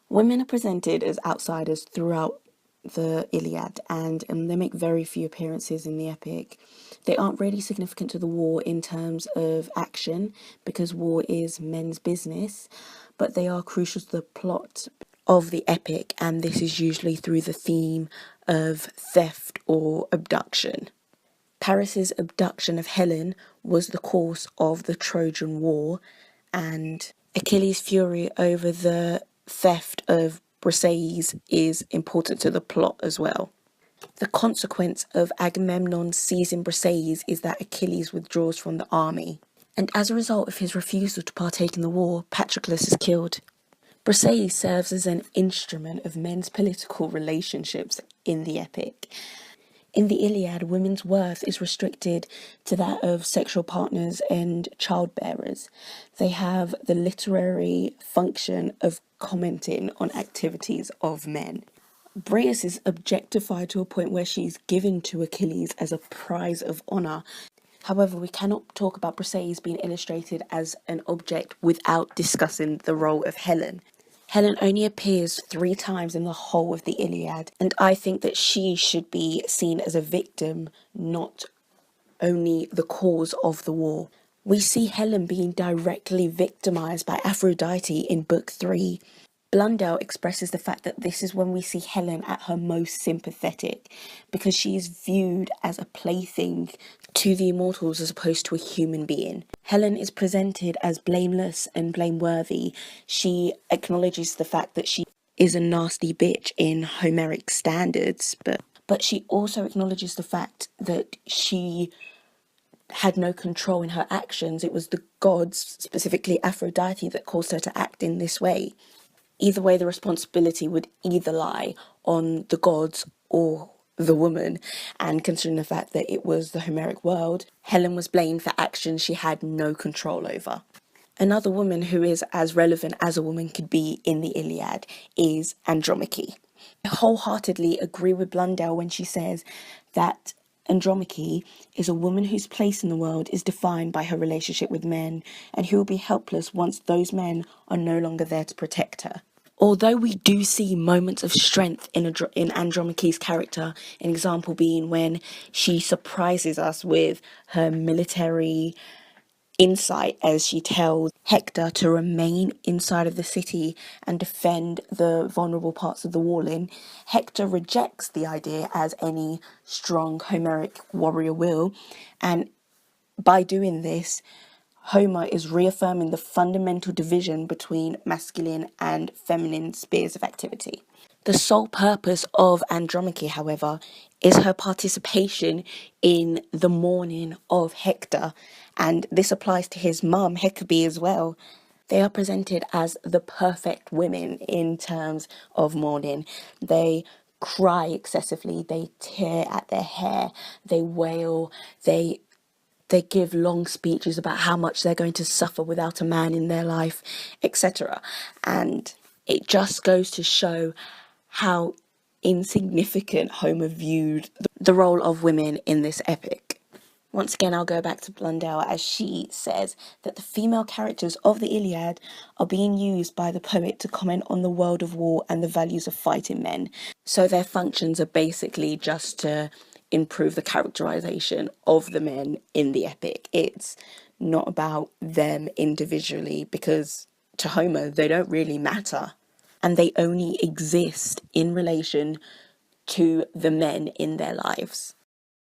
Women are presented as outsiders throughout the Iliad, and they make very few appearances in the epic. They aren't really significant to the war in terms of action, because war is men's business, but they are crucial to the plot of the epic, and this is usually through the theme of theft or abduction. Paris's abduction of Helen was the cause of the Trojan War, and Achilles' fury over the theft of Briseis is important to the plot as well. The consequence of Agamemnon seizing Briseis is that Achilles withdraws from the army, and as a result of his refusal to partake in the war, Patroclus is killed. Briseis serves as an instrument of men's political relationships in the epic. In the Iliad, women's worth is restricted to that of sexual partners and childbearers. They have the literary function of commenting on activities of men. Briseis is objectified to a point where she's given to Achilles as a prize of honour. However, we cannot talk about Briseis being illustrated as an object without discussing the role of Helen. Helen only appears 3 times in the whole of the Iliad, and I think that she should be seen as a victim, not only the cause of the war. We see Helen being directly victimised by Aphrodite in Book 3. Blundell expresses the fact that this is when we see Helen at her most sympathetic, because she is viewed as a plaything to the immortals as opposed to a human being. Helen is presented as blameless and blameworthy. She acknowledges the fact that she is a nasty bitch in Homeric standards, but she also acknowledges the fact that she had no control in her actions. It was the gods, specifically Aphrodite, that caused her to act in this way. Either way, the responsibility would either lie on the gods or the woman, and considering the fact that it was the Homeric world, Helen was blamed for actions she had no control over. Another woman who is as relevant as a woman could be in the Iliad is Andromache. I wholeheartedly agree with Blundell when she says that Andromache is a woman whose place in the world is defined by her relationship with men, and who will be helpless once those men are no longer there to protect her. Although we do see moments of strength in Andromache's character, an example being when she surprises us with her military insight as she tells Hector to remain inside of the city and defend the vulnerable parts of the walling, Hector rejects the idea as any strong Homeric warrior will, and by doing this, Homer is reaffirming the fundamental division between masculine and feminine spheres of activity. The sole purpose of Andromache, however, is her participation in the mourning of Hector, and this applies to his mum, Hecabe, as well. They are presented as the perfect women in terms of mourning. They cry excessively, they tear at their hair, they wail, they give long speeches about how much they're going to suffer without a man in their life, etc. And it just goes to show how insignificant Homer viewed the role of women in this epic. Once again, I'll go back to Blundell as she says that the female characters of the Iliad are being used by the poet to comment on the world of war and the values of fighting men. So their functions are basically just to improve the characterization of the men in the epic. It's not about them individually, because to Homer they don't really matter, and they only exist in relation to the men in their lives.